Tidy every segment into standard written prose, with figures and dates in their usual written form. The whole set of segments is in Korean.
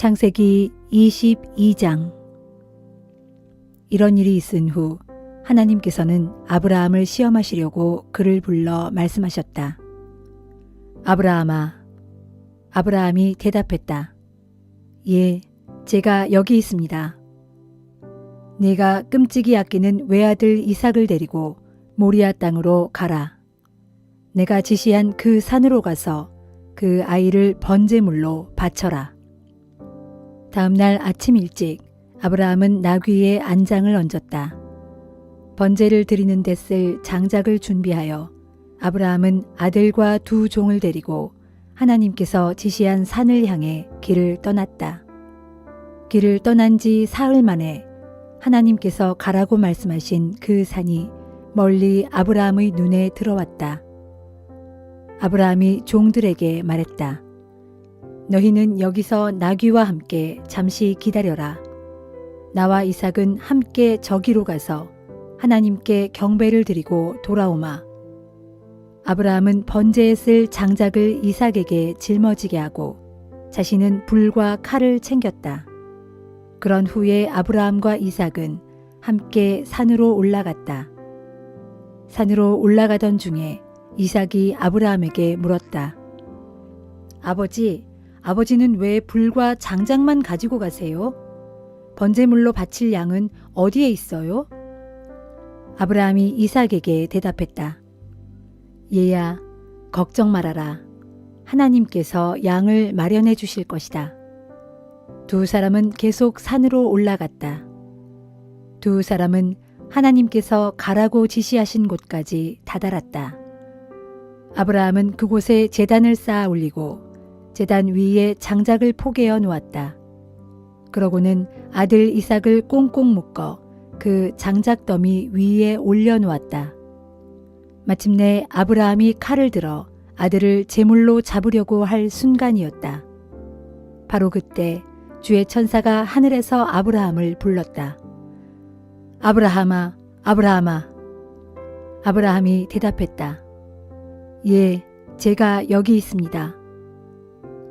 창세기 22장. 이런 일이 있은 후 하나님께서는 아브라함을 시험하시려고 그를 불러 말씀하셨다. 아브라함아. 아브라함이 대답했다. 예, 제가 여기 있습니다. 네가 끔찍이 아끼는 외아들 이삭을 데리고 모리아 땅으로 가라. 내가 지시한 그 산으로 가서 그 아이를 번제물로 바쳐라. 다음 날 아침 일찍 아브라함은 나귀에 안장을 얹었다. 번제를 드리는 데 쓸 장작을 준비하여 아브라함은 아들과 두 종을 데리고 하나님께서 지시한 산을 향해 길을 떠났다. 길을 떠난 지 사흘 만에 하나님께서 가라고 말씀하신 그 산이 멀리 아브라함의 눈에 들어왔다. 아브라함이 종들에게 말했다. 너희는 여기서 나귀와 함께 잠시 기다려라. 나와 이삭은 함께 저기로 가서 하나님께 경배를 드리고 돌아오마. 아브라함은 번제에 쓸 장작을 이삭에게 짊어지게 하고 자신은 불과 칼을 챙겼다. 그런 후에 아브라함과 이삭은 함께 산으로 올라갔다. 산으로 올라가던 중에 이삭이 아브라함에게 물었다. 아버지는 왜 불과 장작만 가지고 가세요? 번제물로 바칠 양은 어디에 있어요? 아브라함이 이삭에게 대답했다. 얘야, 걱정 말아라. 하나님께서 양을 마련해 주실 것이다. 두 사람은 계속 산으로 올라갔다. 두 사람은 하나님께서 가라고 지시하신 곳까지 다다랐다. 아브라함은 그곳에 제단을 쌓아 올리고 제단 위에 장작을 포개어 놓았다. 그러고는 아들 이삭을 꽁꽁 묶어 그 장작더미 위에 올려 놓았다. 마침내 아브라함이 칼을 들어 아들을 제물로 잡으려고 할 순간이었다. 바로 그때 주의 천사가 하늘에서 아브라함을 불렀다. 아브라함아, 아브라함아. 아브라함이 대답했다. 예, 제가 여기 있습니다.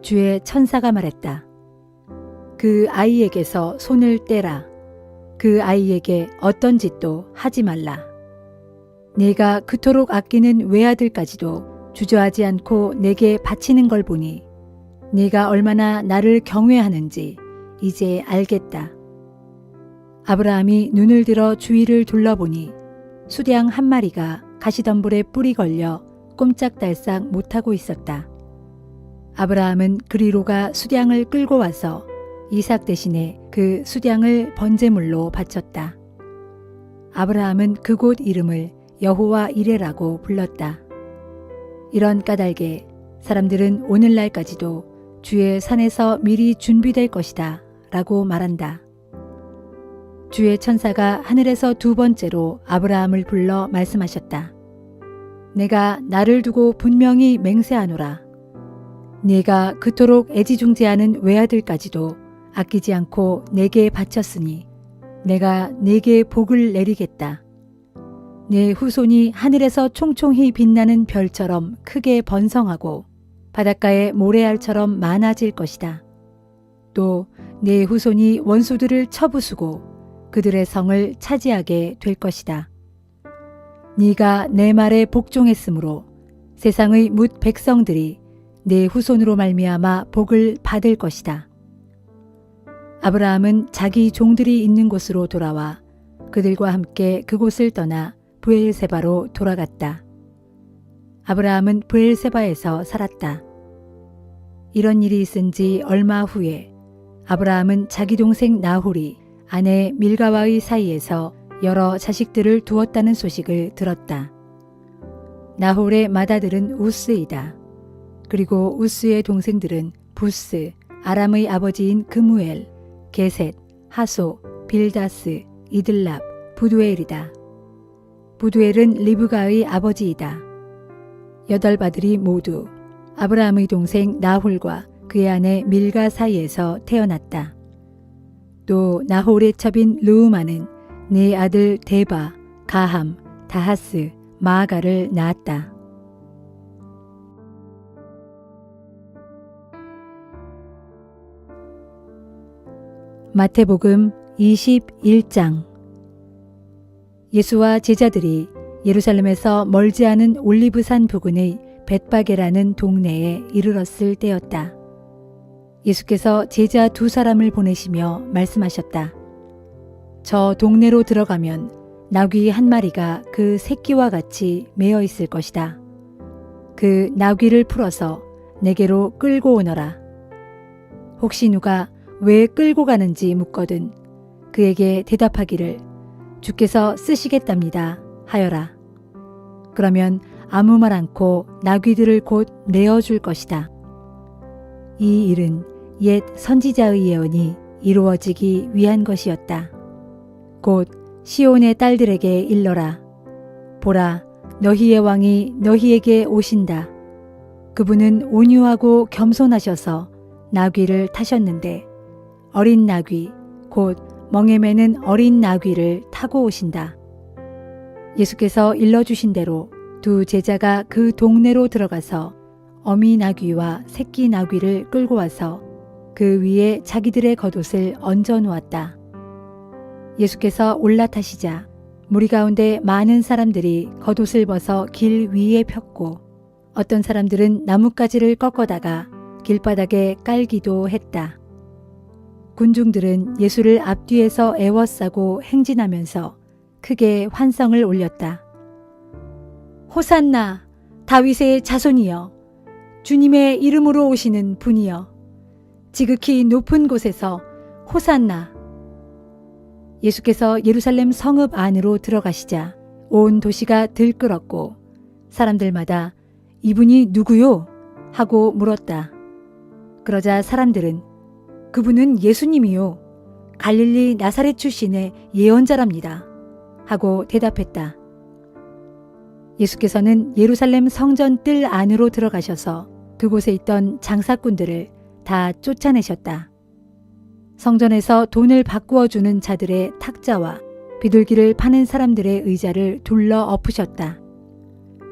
주의 천사가 말했다. 그 아이에게서 손을 떼라. 그 아이에게 어떤 짓도 하지 말라. 네가 그토록 아끼는 외아들까지도 주저하지 않고 내게 바치는 걸 보니 네가 얼마나 나를 경외하는지 이제 알겠다. 아브라함이 눈을 들어 주위를 둘러보니 수량 한 마리가 가시덤불에 뿔이 걸려 꼼짝달싹 못하고 있었다. 아브라함은 그리로 가 수량을 끌고 와서 이삭 대신에 그 수량을 번제물로 바쳤다. 아브라함은 그곳 이름을 여호와 이레라고 불렀다. 이런 까닭에 사람들은 오늘날까지도 주의 산에서 미리 준비될 것이다 라고 말한다. 주의 천사가 하늘에서 두 번째로 아브라함을 불러 말씀하셨다. 내가 나를 두고 분명히 맹세하노라. 네가 그토록 애지중지하는 외아들까지도 아끼지 않고 내게 바쳤으니 내가 네게 복을 내리겠다. 네 후손이 하늘에서 총총히 빛나는 별처럼 크게 번성하고 바닷가의 모래알처럼 많아질 것이다. 또 네 후손이 원수들을 쳐부수고 그들의 성을 차지하게 될 것이다. 네가 내 말에 복종했으므로 세상의 뭇 백성들이 네 후손으로 말미암아 복을 받을 것이다. 아브라함은 자기 종들이 있는 곳으로 돌아와 그들과 함께 그곳을 떠나 브엘세바로 돌아갔다. 아브라함은 브엘세바에서 살았다. 이런 일이 있은 지 얼마 후에 아브라함은 자기 동생 나홀이 아내 밀가와의 사이에서 여러 자식들을 두었다는 소식을 들었다. 나홀의 맏아들은 우스이다. 그리고 우스의 동생들은 부스, 아람의 아버지인 그무엘, 게셋, 하소, 빌다스, 이들랍, 부두엘이다. 부두엘은 리브가의 아버지이다. 8아들이 모두 아브라함의 동생 나홀과 그의 아내 밀가 사이에서 태어났다. 또 나홀의 첩인 르우마는 네 아들 데바, 가함, 다하스, 마아가를 낳았다. 마태복음 21장. 예수와 제자들이 예루살렘에서 멀지 않은 올리브산 부근의 벳바게라는 동네에 이르렀을 때였다. 예수께서 제자 2사람을 보내시며 말씀하셨다. 저 동네로 들어가면 나귀 한 마리가 그 새끼와 같이 매어 있을 것이다. 그 나귀를 풀어서 내게로 끌고 오너라. 혹시 누가 왜 끌고 가는지 묻거든 그에게 대답하기를 주께서 쓰시겠답니다 하여라. 그러면 아무 말 않고 나귀들을 곧 내어줄 것이다. 이 일은 옛 선지자의 예언이 이루어지기 위한 것이었다. 곧 시온의 딸들에게 일러라. 보라, 너희의 왕이 너희에게 오신다. 그분은 온유하고 겸손하셔서 나귀를 타셨는데 어린 나귀, 곧 멍에 매는 어린 나귀를 타고 오신다. 예수께서 일러주신 대로 2 제자가 그 동네로 들어가서 어미 나귀와 새끼 나귀를 끌고 와서 그 위에 자기들의 겉옷을 얹어 놓았다. 예수께서 올라타시자 무리 가운데 많은 사람들이 겉옷을 벗어 길 위에 폈고 어떤 사람들은 나뭇가지를 꺾어다가 길바닥에 깔기도 했다. 군중들은 예수를 앞뒤에서 애워싸고 행진하면서 크게 환성을 올렸다. 호산나, 다윗의 자손이여, 주님의 이름으로 오시는 분이여, 지극히 높은 곳에서 호산나. 예수께서 예루살렘 성읍 안으로 들어가시자 온 도시가 들끓었고 사람들마다 이분이 누구요? 하고 물었다. 그러자 사람들은 그분은 예수님이요. 갈릴리 나사렛 출신의 예언자랍니다. 하고 대답했다. 예수께서는 예루살렘 성전 뜰 안으로 들어가셔서 그곳에 있던 장사꾼들을 다 쫓아내셨다. 성전에서 돈을 바꾸어 주는 자들의 탁자와 비둘기를 파는 사람들의 의자를 둘러 엎으셨다.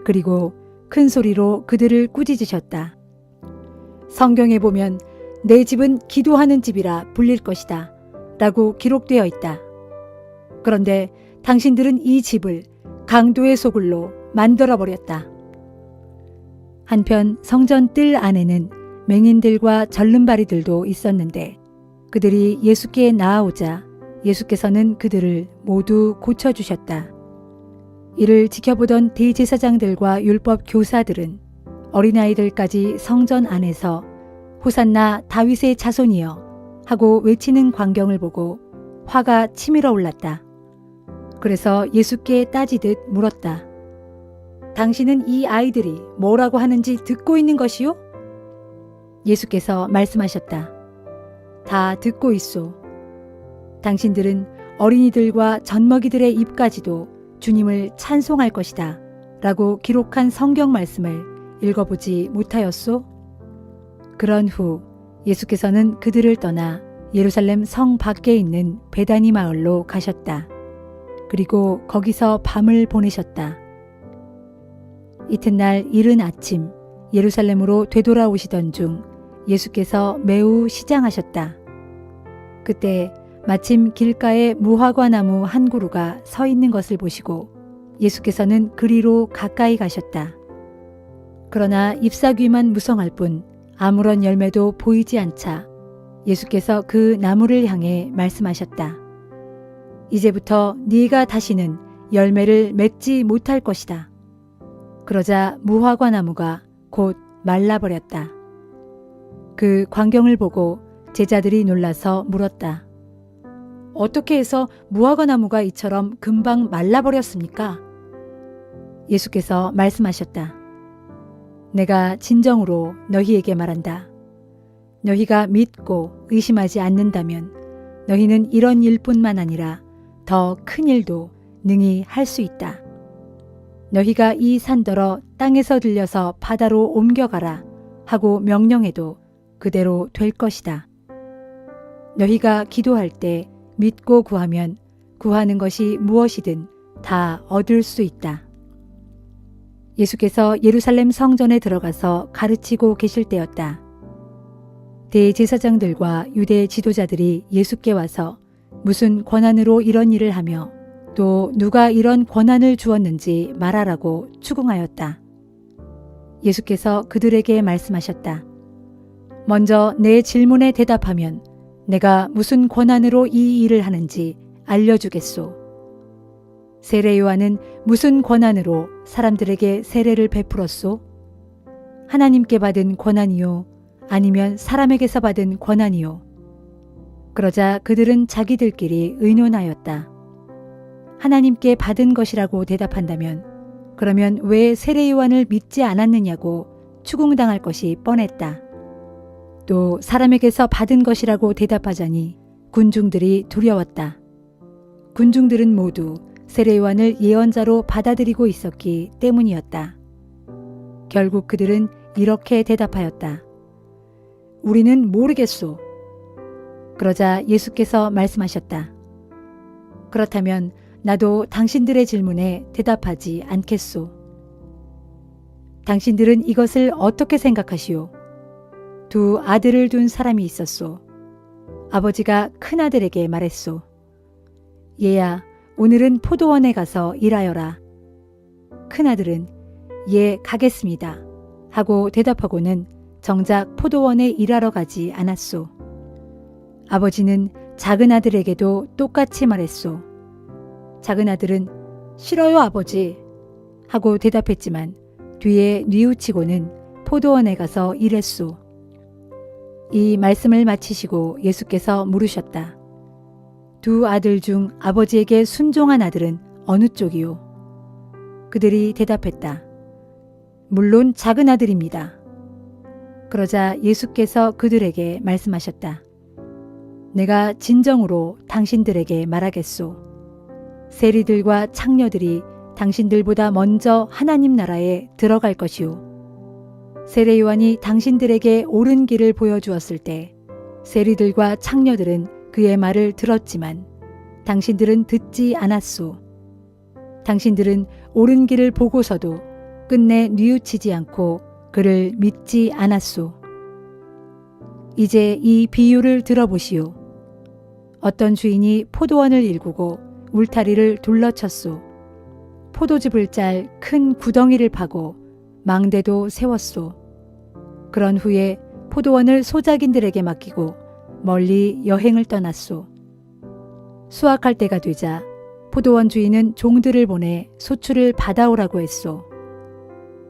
그리고 큰 소리로 그들을 꾸짖으셨다. 성경에 보면 내 집은 기도하는 집이라 불릴 것이다 라고 기록되어 있다. 그런데 당신들은 이 집을 강도의 소굴로 만들어버렸다. 한편 성전 뜰 안에는 맹인들과 절름발이들도 있었는데 그들이 예수께 나아오자 예수께서는 그들을 모두 고쳐주셨다. 이를 지켜보던 대제사장들과 율법 교사들은 어린아이들까지 성전 안에서 호산나 다윗의 자손이여 하고 외치는 광경을 보고 화가 치밀어 올랐다. 그래서 예수께 따지듯 물었다. 당신은 이 아이들이 뭐라고 하는지 듣고 있는 것이요? 예수께서 말씀하셨다. 다 듣고 있소. 당신들은 어린이들과 젖먹이들의 입까지도 주님을 찬송할 것이다 라고 기록한 성경 말씀을 읽어보지 못하였소? 그런 후 예수께서는 그들을 떠나 예루살렘 성 밖에 있는 베다니 마을로 가셨다. 그리고 거기서 밤을 보내셨다. 이튿날 이른 아침 예루살렘으로 되돌아오시던 중 예수께서 매우 시장하셨다. 그때 마침 길가에 무화과 나무 한 그루가 서 있는 것을 보시고 예수께서는 그리로 가까이 가셨다. 그러나 잎사귀만 무성할 뿐 아무런 열매도 보이지 않자 예수께서 그 나무를 향해 말씀하셨다. 이제부터 네가 다시는 열매를 맺지 못할 것이다. 그러자 무화과 나무가 곧 말라버렸다. 그 광경을 보고 제자들이 놀라서 물었다. 어떻게 해서 무화과 나무가 이처럼 금방 말라버렸습니까? 예수께서 말씀하셨다. 내가 진정으로 너희에게 말한다. 너희가 믿고 의심하지 않는다면 너희는 이런 일뿐만 아니라 더 큰 일도 능히 할 수 있다. 너희가 이 산더러 땅에서 들려서 바다로 옮겨가라 하고 명령해도 그대로 될 것이다. 너희가 기도할 때 믿고 구하면 구하는 것이 무엇이든 다 얻을 수 있다. 예수께서 예루살렘 성전에 들어가서 가르치고 계실 때였다. 대제사장들과 유대 지도자들이 예수께 와서 무슨 권한으로 이런 일을 하며 또 누가 이런 권한을 주었는지 말하라고 추궁하였다. 예수께서 그들에게 말씀하셨다. 먼저 내 질문에 대답하면 내가 무슨 권한으로 이 일을 하는지 알려주겠소. 세례 요한은 무슨 권한으로 사람들에게 세례를 베풀었소? 하나님께 받은 권한이요? 아니면 사람에게서 받은 권한이요? 그러자 그들은 자기들끼리 의논하였다. 하나님께 받은 것이라고 대답한다면 그러면 왜 세례 요한을 믿지 않았느냐고 추궁당할 것이 뻔했다. 또 사람에게서 받은 것이라고 대답하자니 군중들이 두려웠다. 군중들은 모두 세례 요한을 예언자로 받아들이고 있었기 때문이었다. 결국 그들은 이렇게 대답하였다. 우리는 모르겠소. 그러자 예수께서 말씀하셨다. 그렇다면 나도 당신들의 질문에 대답하지 않겠소. 당신들은 이것을 어떻게 생각하시오? 두 아들을 둔 사람이 있었소. 아버지가 큰아들에게 말했소. 얘야, 오늘은 포도원에 가서 일하여라. 큰아들은 예, 가겠습니다. 하고 대답하고는 정작 포도원에 일하러 가지 않았소. 아버지는 작은 아들에게도 똑같이 말했소. 작은 아들은 싫어요, 아버지. 하고 대답했지만 뒤에 뉘우치고는 포도원에 가서 일했소. 이 말씀을 마치시고 예수께서 물으셨다. 두 아들 중 아버지에게 순종한 아들은 어느 쪽이요? 그들이 대답했다. 물론 작은 아들입니다. 그러자 예수께서 그들에게 말씀하셨다. 내가 진정으로 당신들에게 말하겠소. 세리들과 창녀들이 당신들보다 먼저 하나님 나라에 들어갈 것이요. 세례 요한이 당신들에게 옳은 길을 보여주었을 때 세리들과 창녀들은 그의 말을 들었지만 당신들은 듣지 않았소. 당신들은 옳은 길을 보고서도 끝내 뉘우치지 않고 그를 믿지 않았소. 이제 이 비유를 들어보시오. 어떤 주인이 포도원을 일구고 울타리를 둘러쳤소. 포도즙을 짤 큰 구덩이를 파고 망대도 세웠소. 그런 후에 포도원을 소작인들에게 맡기고 멀리 여행을 떠났소. 수확할 때가 되자 포도원 주인은 종들을 보내 소출을 받아오라고 했소.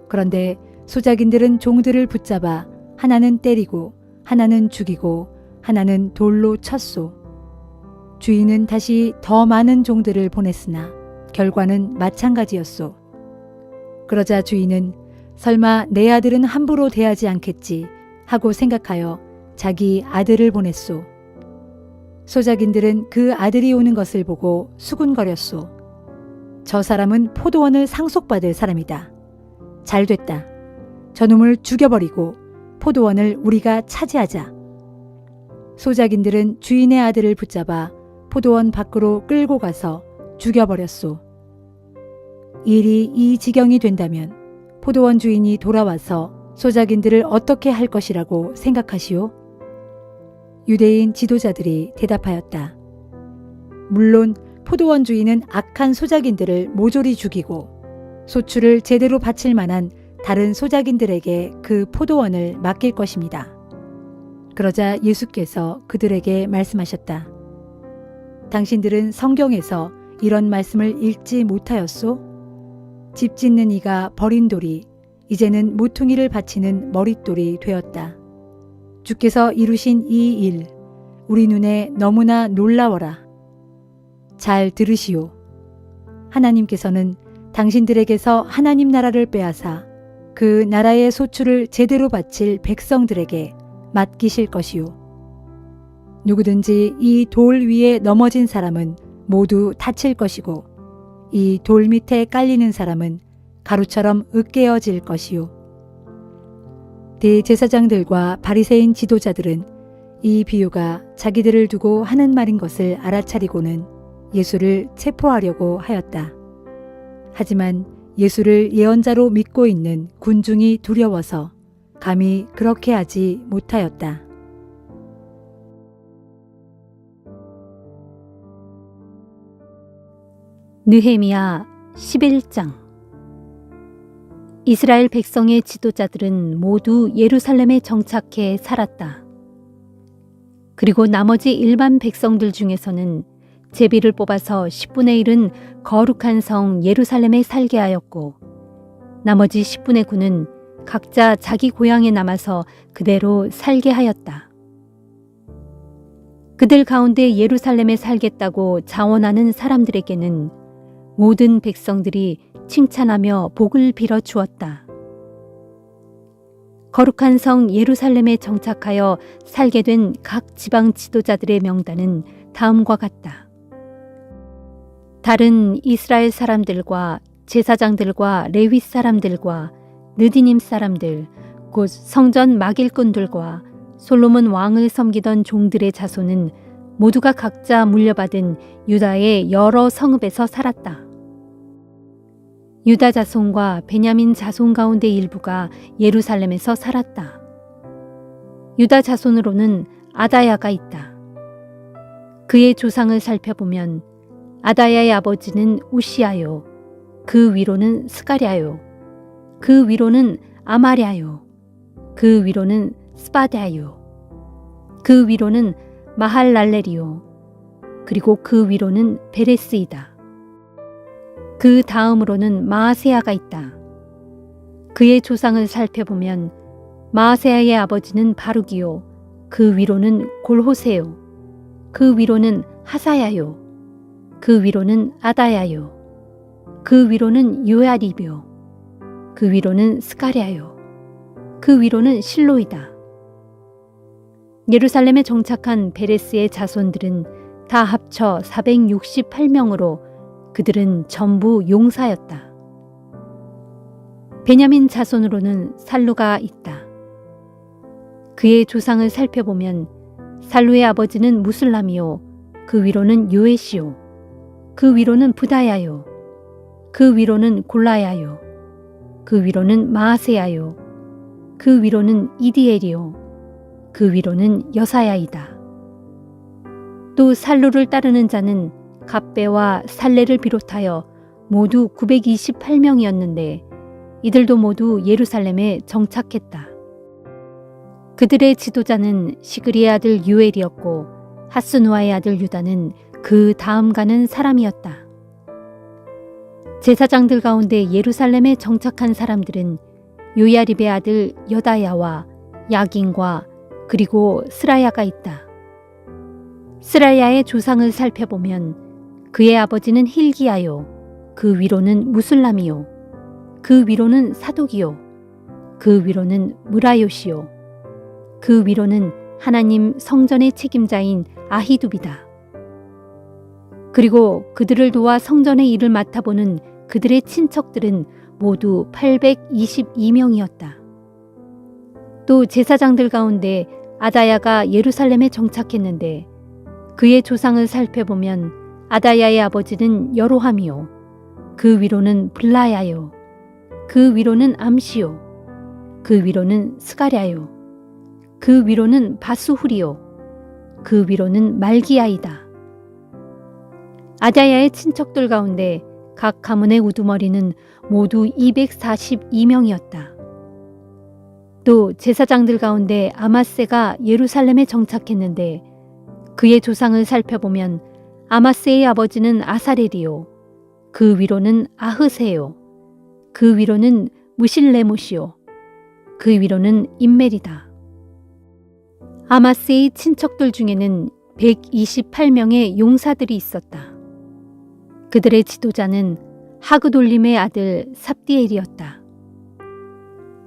그런데 소작인들은 종들을 붙잡아 하나는 때리고 하나는 죽이고 하나는 돌로 쳤소. 주인은 다시 더 많은 종들을 보냈으나 결과는 마찬가지였소. 그러자 주인은 설마 내 아들은 함부로 대하지 않겠지 하고 생각하여 자기 아들을 보냈소. 소작인들은 그 아들이 오는 것을 보고 수군거렸소. 저 사람은 포도원을 상속받을 사람이다. 잘 됐다. 저놈을 죽여버리고 포도원을 우리가 차지하자. 소작인들은 주인의 아들을 붙잡아 포도원 밖으로 끌고 가서 죽여버렸소. 일이 이 지경이 된다면 포도원 주인이 돌아와서 소작인들을 어떻게 할 것이라고 생각하시오? 유대인 지도자들이 대답하였다. 물론 포도원 주인은 악한 소작인들을 모조리 죽이고 소출을 제대로 바칠 만한 다른 소작인들에게 그 포도원을 맡길 것입니다. 그러자 예수께서 그들에게 말씀하셨다. 당신들은 성경에서 이런 말씀을 읽지 못하였소? 집 짓는 이가 버린 돌이 이제는 모퉁이를 받치는 머릿돌이 되었다. 주께서 이루신 이 일, 우리 눈에 너무나 놀라워라. 잘 들으시오. 하나님께서는 당신들에게서 하나님 나라를 빼앗아 그 나라의 소출을 제대로 바칠 백성들에게 맡기실 것이오. 누구든지 이 돌 위에 넘어진 사람은 모두 다칠 것이고 이 돌 밑에 깔리는 사람은 가루처럼 으깨어질 것이요. 대제사장들과 바리새인 지도자들은 이 비유가 자기들을 두고 하는 말인 것을 알아차리고는 예수를 체포하려고 하였다. 하지만 예수를 예언자로 믿고 있는 군중이 두려워서 감히 그렇게 하지 못하였다. 느헤미야 11장. 이스라엘 백성의 지도자들은 모두 예루살렘에 정착해 살았다. 그리고 나머지 일반 백성들 중에서는 제비를 뽑아서 10분의 1은 거룩한 성 예루살렘에 살게 하였고, 나머지 10분의 9는 각자 자기 고향에 남아서 그대로 살게 하였다. 그들 가운데 예루살렘에 살겠다고 자원하는 사람들에게는 모든 백성들이 칭찬하며 복을 빌어 주었다. 거룩한 성 예루살렘에 정착하여 살게 된 각 지방 지도자들의 명단은 다음과 같다. 다른 이스라엘 사람들과 제사장들과 레위 사람들과 느디님 사람들, 곧 성전 막일꾼들과 솔로몬 왕을 섬기던 종들의 자손은 모두가 각자 물려받은 유다의 여러 성읍에서 살았다. 유다 자손과 베냐민 자손 가운데 일부가 예루살렘에서 살았다. 유다 자손으로는 아다야가 있다. 그의 조상을 살펴보면 아다야의 아버지는 우시아요, 그 위로는 스가랴요, 그 위로는 아마랴요, 그 위로는 스바랴요, 그 위로는 마할랄렐이요, 그리고 그 위로는 베레스이다. 그 다음으로는 마아세야가 있다. 그의 조상을 살펴보면 마아세야의 아버지는 바룩이요, 그 위로는 골호세요, 그 위로는 하사야요, 그 위로는 아다야요, 그 위로는 요야립이요, 그 위로는 스가랴요, 그 위로는 실로이다. 예루살렘에 정착한 베레스의 자손들은 다 합쳐 468명으로 그들은 전부 용사였다. 베냐민 자손으로는 살루가 있다. 그의 조상을 살펴보면 살루의 아버지는 무술람이요, 그 위로는 요에시요, 그 위로는 부다야요, 그 위로는 골라야요, 그 위로는 마아세야요, 그 위로는 이디엘이요, 그 위로는 여사야이다. 또 살루를 따르는 자는 갑배와 살레를 비롯하여 모두 928명이었는데 이들도 모두 예루살렘에 정착했다. 그들의 지도자는 시그리의 아들 유엘이었고 하스누아의 아들 유다는 그 다음 가는 사람이었다. 제사장들 가운데 예루살렘에 정착한 사람들은 요야립의 아들 여다야와 야긴과 그리고 스라야가 있다. 스라야의 조상을 살펴보면 그의 아버지는 힐기야요, 그 위로는 무술람이요, 그 위로는 사독이요, 그 위로는 무라요시요, 그 위로는 하나님 성전의 책임자인 아히둡이다. 그리고 그들을 도와 성전의 일을 맡아보는 그들의 친척들은 모두 822명이었다. 또 제사장들 가운데 아다야가 예루살렘에 정착했는데 그의 조상을 살펴보면 아다야의 아버지는 여로함이요, 그 위로는 블라야요, 그 위로는 암시요, 그 위로는 스가랴요, 그 위로는 바수후리요, 그 위로는 말기야이다. 아다야의 친척들 가운데 각 가문의 우두머리는 모두 242명이었다. 또 제사장들 가운데 아마세가 예루살렘에 정착했는데 그의 조상을 살펴보면 아마세의 아버지는 아사렐이요, 그 위로는 아흐세요, 그 위로는 무실레못이요, 그 위로는 임멜이다. 아마세의 친척들 중에는 128명의 용사들이 있었다. 그들의 지도자는 하그돌림의 아들 삽디엘이었다.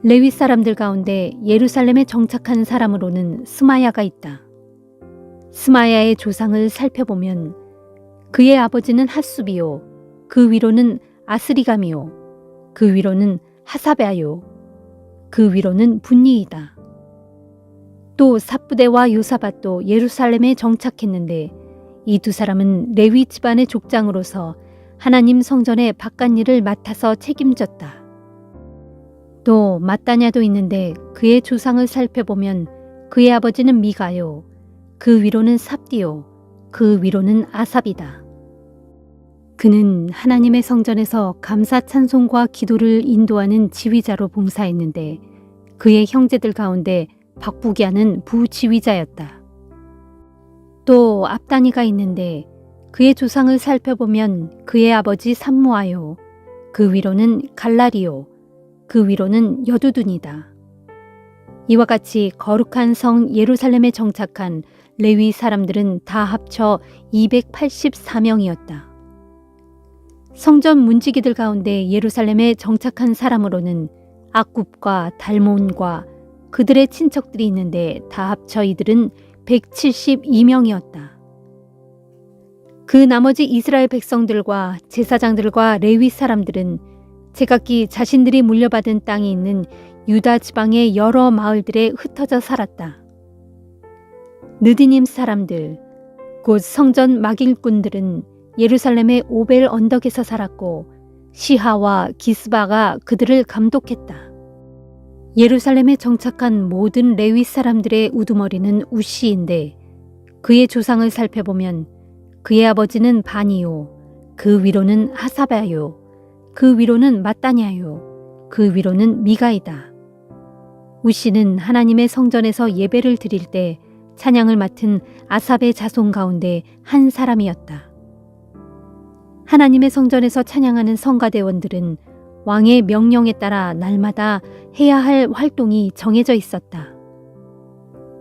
레위 사람들 가운데 예루살렘에 정착한 사람으로는 스마야가 있다. 스마야의 조상을 살펴보면 그의 아버지는 핫수비요, 그 위로는 아스리감이요, 그 위로는 하사베아요, 그 위로는 분니이다. 또 삽부대와 요사밧도 예루살렘에 정착했는데 이 두 사람은 레위 집안의 족장으로서 하나님 성전의 바깥일을 맡아서 책임졌다. 또 마따냐도 있는데 그의 조상을 살펴보면 그의 아버지는 미가요, 그 위로는 삽디요, 그 위로는 아삽이다. 그는 하나님의 성전에서 감사 찬송과 기도를 인도하는 지휘자로 봉사했는데 그의 형제들 가운데 박부기하는 부지휘자였다. 또 압다니가 있는데 그의 조상을 살펴보면 그의 아버지 삼무아요, 그 위로는 갈라리요, 그 위로는 여두둔이다. 이와 같이 거룩한 성 예루살렘에 정착한 레위 사람들은 다 합쳐 284명이었다. 성전 문지기들 가운데 예루살렘에 정착한 사람으로는 악굽과 달몬과 그들의 친척들이 있는데 다 합쳐 이들은 172명이었다. 그 나머지 이스라엘 백성들과 제사장들과 레위 사람들은 제각기 자신들이 물려받은 땅이 있는 유다 지방의 여러 마을들에 흩어져 살았다. 느디님 사람들, 곧 성전 막일꾼들은 예루살렘의 오벨 언덕에서 살았고 시하와 기스바가 그들을 감독했다. 예루살렘에 정착한 모든 레위 사람들의 우두머리는 우시인데 그의 조상을 살펴보면 그의 아버지는 바니요, 그 위로는 하사바요, 그 위로는 마따냐요, 그 위로는 미가이다. 우시는 하나님의 성전에서 예배를 드릴 때 찬양을 맡은 아삽의 자손 가운데 한 사람이었다. 하나님의 성전에서 찬양하는 성가대원들은 왕의 명령에 따라 날마다 해야 할 활동이 정해져 있었다.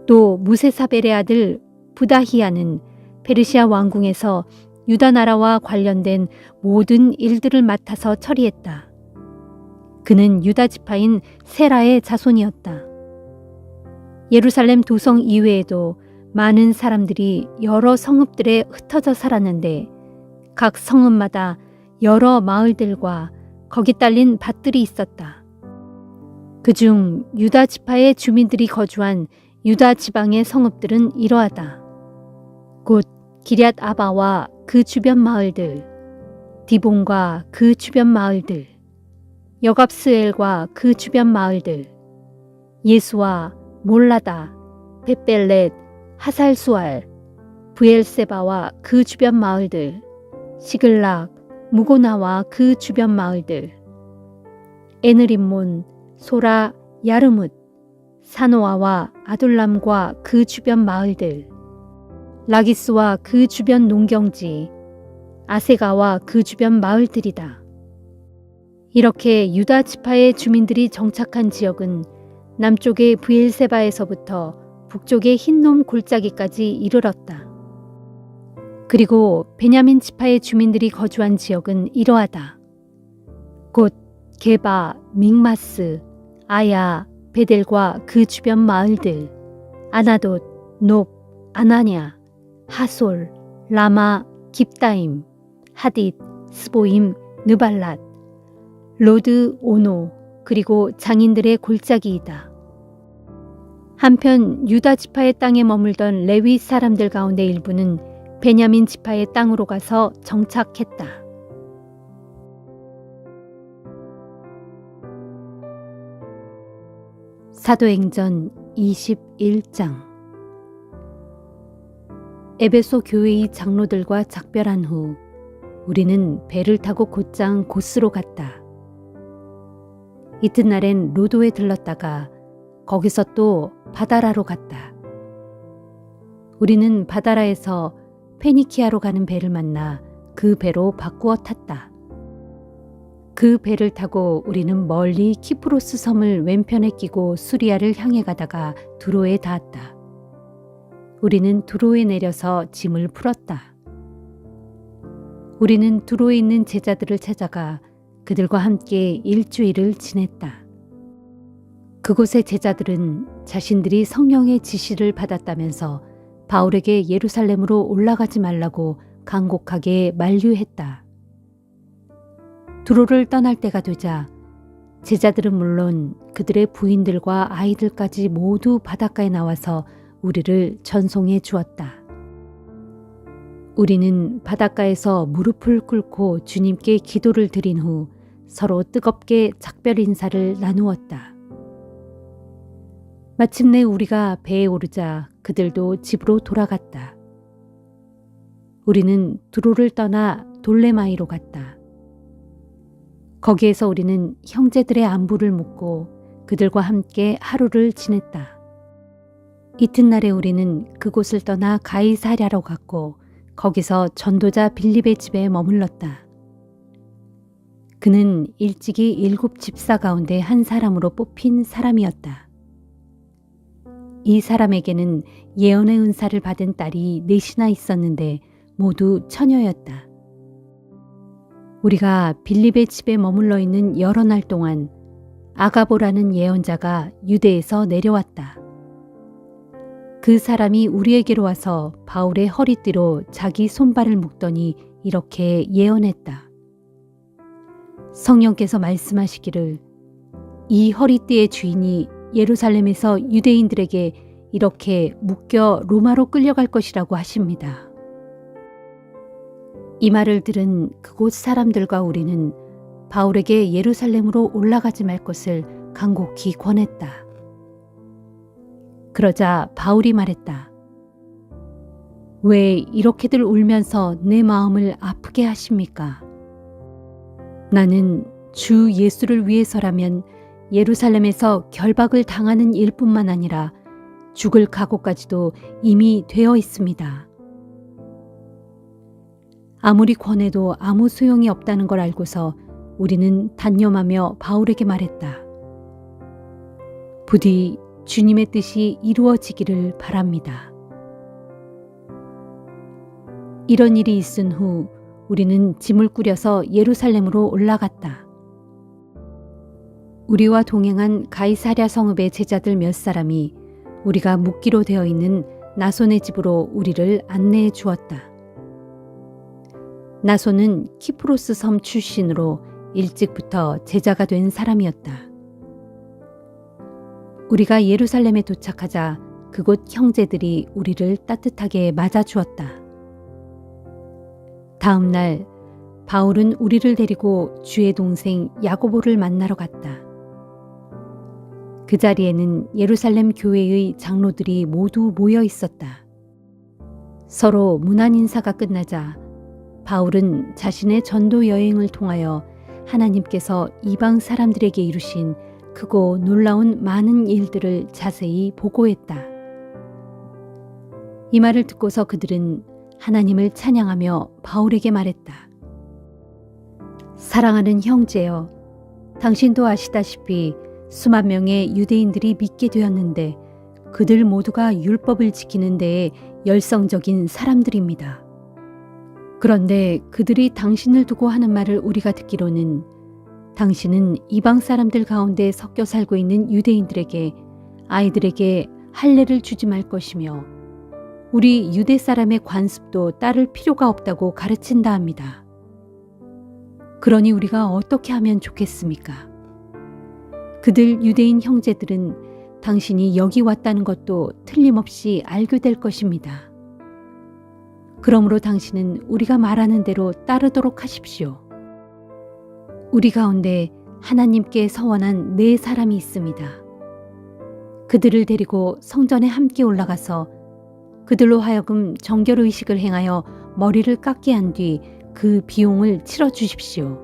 또 무세사벨의 아들 부다히야는 페르시아 왕궁에서 유다 나라와 관련된 모든 일들을 맡아서 처리했다. 그는 유다 지파인 세라의 자손이었다. 예루살렘 도성 이외에도 많은 사람들이 여러 성읍들에 흩어져 살았는데 각 성읍마다 여러 마을들과 거기 딸린 밭들이 있었다. 그중 유다 지파의 주민들이 거주한 유다 지방의 성읍들은 이러하다. 곧 기럇 아바와 그 주변 마을들, 디본과 그 주변 마을들, 여갑스엘과 그 주변 마을들, 예수와 몰라다, 벳벨렛, 하살수알, 브엘세바와 그 주변 마을들, 시글락, 무고나와 그 주변 마을들, 에느림몬, 소라, 야르뭇, 사노아와 아둘람과 그 주변 마을들, 라기스와 그 주변 농경지, 아세가와 그 주변 마을들이다. 이렇게 유다 지파의 주민들이 정착한 지역은 남쪽의 브엘세바에서부터 북쪽의 흰놈 골짜기까지 이르렀다. 그리고 베냐민 지파의 주민들이 거주한 지역은 이러하다. 곧 게바, 믹마스, 아야, 베델과 그 주변 마을들, 아나돗, 높, 아나냐, 하솔, 라마, 깁다임, 하딧, 스보임, 느발랏, 로드, 오노, 그리고 장인들의 골짜기이다. 한편 유다 지파의 땅에 머물던 레위 사람들 가운데 일부는 베냐민 지파의 땅으로 가서 정착했다. 사도행전 21장. 에베소 교회의 장로들과 작별한 후 우리는 배를 타고 곧장 고스로 갔다. 이튿날엔 로도에 들렀다가 거기서 또 바다라로 갔다. 우리는 바다라에서 페니키아로 가는 배를 만나 그 배로 바꾸어 탔다. 그 배를 타고 우리는 멀리 키프로스 섬을 왼편에 끼고 수리아를 향해 가다가 두로에 닿았다. 우리는 두로에 내려서 짐을 풀었다. 우리는 두로에 있는 제자들을 찾아가 그들과 함께 일주일을 지냈다. 그곳의 제자들은 자신들이 성령의 지시를 받았다면서 바울에게 예루살렘으로 올라가지 말라고 간곡하게 만류했다. 두로를 떠날 때가 되자 제자들은 물론 그들의 부인들과 아이들까지 모두 바닷가에 나와서 우리를 전송해 주었다. 우리는 바닷가에서 무릎을 꿇고 주님께 기도를 드린 후 서로 뜨겁게 작별 인사를 나누었다. 마침내 우리가 배에 오르자 그들도 집으로 돌아갔다. 우리는 두로를 떠나 돌레마이로 갔다. 거기에서 우리는 형제들의 안부를 묻고 그들과 함께 하루를 지냈다. 이튿날에 우리는 그곳을 떠나 가이사랴로 갔고 거기서 전도자 빌립의 집에 머물렀다. 그는 일찍이 7 집사 가운데 한 사람으로 뽑힌 사람이었다. 이 사람에게는 예언의 은사를 받은 딸이 넷이나 있었는데 모두 처녀였다. 우리가 빌립의 집에 머물러 있는 여러 날 동안 아가보라는 예언자가 유대에서 내려왔다. 그 사람이 우리에게로 와서 바울의 허리띠로 자기 손발을 묶더니 이렇게 예언했다. 성령께서 말씀하시기를 이 허리띠의 주인이 예루살렘에서 유대인들에게 이렇게 묶여 로마로 끌려갈 것이라고 하십니다. 이 말을 들은 그곳 사람들과 우리는 바울에게 예루살렘으로 올라가지 말 것을 간곡히 권했다. 그러자 바울이 말했다. 왜 이렇게들 울면서 내 마음을 아프게 하십니까? 나는 주 예수를 위해서라면 예루살렘에서 결박을 당하는 일뿐만 아니라 죽을 각오까지도 이미 되어 있습니다. 아무리 권해도 아무 소용이 없다는 걸 알고서 우리는 단념하며 바울에게 말했다. 부디 주님의 뜻이 이루어지기를 바랍니다. 이런 일이 있은 후 우리는 짐을 꾸려서 예루살렘으로 올라갔다. 우리와 동행한 가이사랴 성읍의 제자들 몇 사람이 우리가 묵기로 되어 있는 나손의 집으로 우리를 안내해 주었다. 나손은 키프로스 섬 출신으로 일찍부터 제자가 된 사람이었다. 우리가 예루살렘에 도착하자 그곳 형제들이 우리를 따뜻하게 맞아주었다. 다음 날 바울은 우리를 데리고 주의 동생 야고보를 만나러 갔다. 그 자리에는 예루살렘 교회의 장로들이 모두 모여 있었다. 서로 문안 인사가 끝나자 바울은 자신의 전도 여행을 통하여 하나님께서 이방 사람들에게 이루신 크고 놀라운 많은 일들을 자세히 보고했다. 이 말을 듣고서 그들은 하나님을 찬양하며 바울에게 말했다. 사랑하는 형제여, 당신도 아시다시피 수만 명의 유대인들이 믿게 되었는데 그들 모두가 율법을 지키는 데에 열성적인 사람들입니다. 그런데 그들이 당신을 두고 하는 말을 우리가 듣기로는 당신은 이방 사람들 가운데 섞여 살고 있는 유대인들에게 아이들에게 할례를 주지 말 것이며 우리 유대 사람의 관습도 따를 필요가 없다고 가르친다 합니다. 그러니 우리가 어떻게 하면 좋겠습니까? 그들 유대인 형제들은 당신이 여기 왔다는 것도 틀림없이 알게 될 것입니다. 그러므로 당신은 우리가 말하는 대로 따르도록 하십시오. 우리 가운데 하나님께 서원한 4사람이 있습니다. 그들을 데리고 성전에 함께 올라가서 그들로 하여금 정결의식을 행하여 머리를 깎게 한 뒤 그 비용을 치러 주십시오.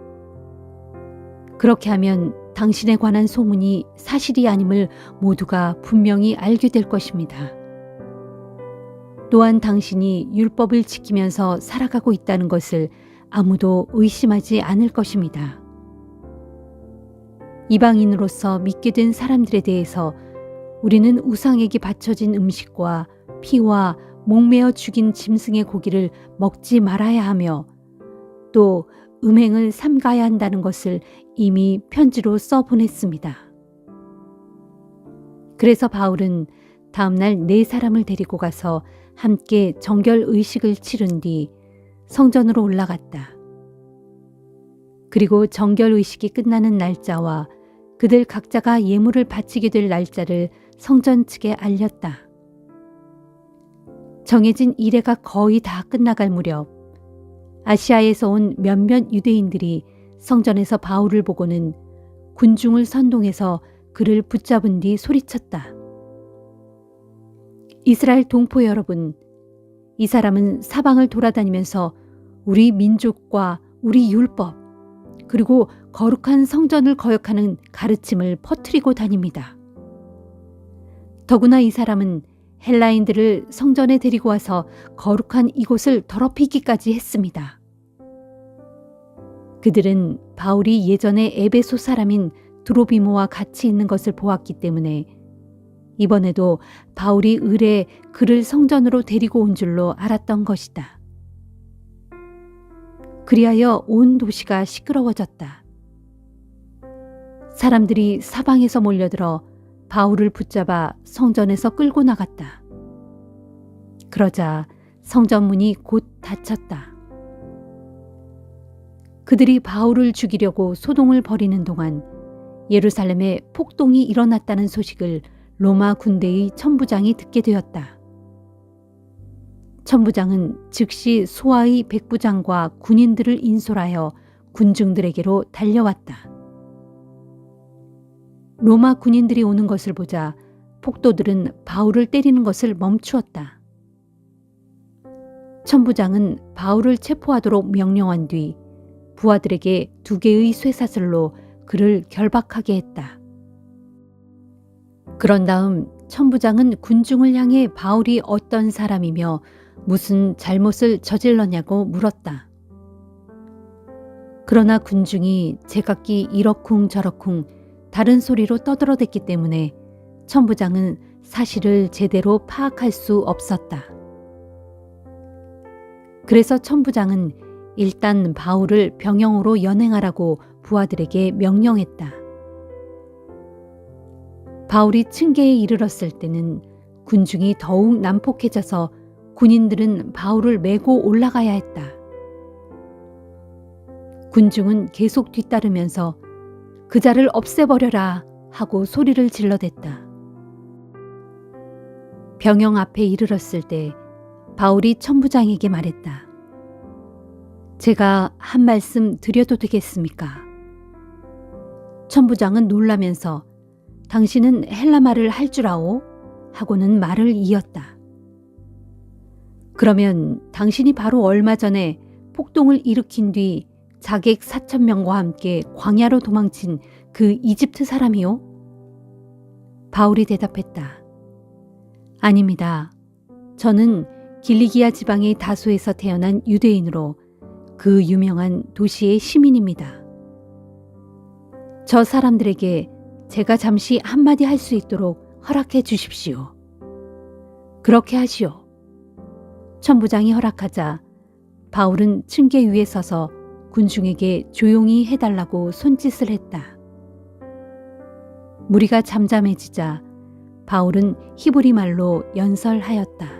그렇게 하면 당신에 관한 소문이 사실이 아님을 모두가 분명히 알게 될 것입니다. 또한 당신이 율법을 지키면서 살아가고 있다는 것을 아무도 의심하지 않을 것입니다. 이방인으로서 믿게 된 사람들에 대해서 우리는 우상에게 바쳐진 음식과 피와 목매어 죽인 짐승의 고기를 먹지 말아야 하며 또 음행을 삼가야 한다는 것을 이미 편지로 써보냈습니다. 그래서 바울은 다음날 4사람을 데리고 가서 함께 정결 의식을 치른 뒤 성전으로 올라갔다. 그리고 정결 의식이 끝나는 날짜와 그들 각자가 예물을 바치게 될 날짜를 성전 측에 알렸다. 정해진 일회가 거의 다 끝나갈 무렵 아시아에서 온 몇몇 유대인들이 성전에서 바울을 보고는 군중을 선동해서 그를 붙잡은 뒤 소리쳤다. 이스라엘 동포 여러분, 이 사람은 사방을 돌아다니면서 우리 민족과 우리 율법, 그리고 거룩한 성전을 거역하는 가르침을 퍼뜨리고 다닙니다. 더구나 이 사람은 헬라인들을 성전에 데리고 와서 거룩한 이곳을 더럽히기까지 했습니다. 그들은 바울이 예전에 에베소 사람인 드로비모와 같이 있는 것을 보았기 때문에 이번에도 바울이 을에 그를 성전으로 데리고 온 줄로 알았던 것이다. 그리하여 온 도시가 시끄러워졌다. 사람들이 사방에서 몰려들어 바울을 붙잡아 성전에서 끌고 나갔다. 그러자 성전문이 곧 닫혔다. 그들이 바울을 죽이려고 소동을 벌이는 동안 예루살렘에 폭동이 일어났다는 소식을 로마 군대의 천부장이 듣게 되었다. 천부장은 즉시 소아의 백부장과 군인들을 인솔하여 군중들에게로 달려왔다. 로마 군인들이 오는 것을 보자 폭도들은 바울을 때리는 것을 멈추었다. 천부장은 바울을 체포하도록 명령한 뒤 부하들에게 2개의 쇠사슬로 그를 결박하게 했다. 그런 다음 천부장은 군중을 향해 바울이 어떤 사람이며 무슨 잘못을 저질렀냐고 물었다. 그러나 군중이 제각기 이러쿵 저러쿵 다른 소리로 떠들어댔기 때문에 천부장은 사실을 제대로 파악할 수 없었다. 그래서 천부장은 일단 바울을 병영으로 연행하라고 부하들에게 명령했다. 바울이 층계에 이르렀을 때는 군중이 더욱 난폭해져서 군인들은 바울을 메고 올라가야 했다. 군중은 계속 뒤따르면서 그 자를 없애버려라 하고 소리를 질러댔다. 병영 앞에 이르렀을 때 바울이 천부장에게 말했다. 제가 한 말씀 드려도 되겠습니까? 천부장은 놀라면서 당신은 헬라말을 할 줄 아오? 하고는 말을 이었다. 그러면 당신이 바로 얼마 전에 폭동을 일으킨 뒤 자객 4,000명과 함께 광야로 도망친 그 이집트 사람이요? 바울이 대답했다. 아닙니다. 저는 길리기아 지방의 다소에서 태어난 유대인으로 그 유명한 도시의 시민입니다. 저 사람들에게 제가 잠시 한마디 할 수 있도록 허락해 주십시오. 그렇게 하시오. 천부장이 허락하자 바울은 층계 위에 서서 군중에게 조용히 해달라고 손짓을 했다. 무리가 잠잠해지자 바울은 히브리 말로 연설하였다.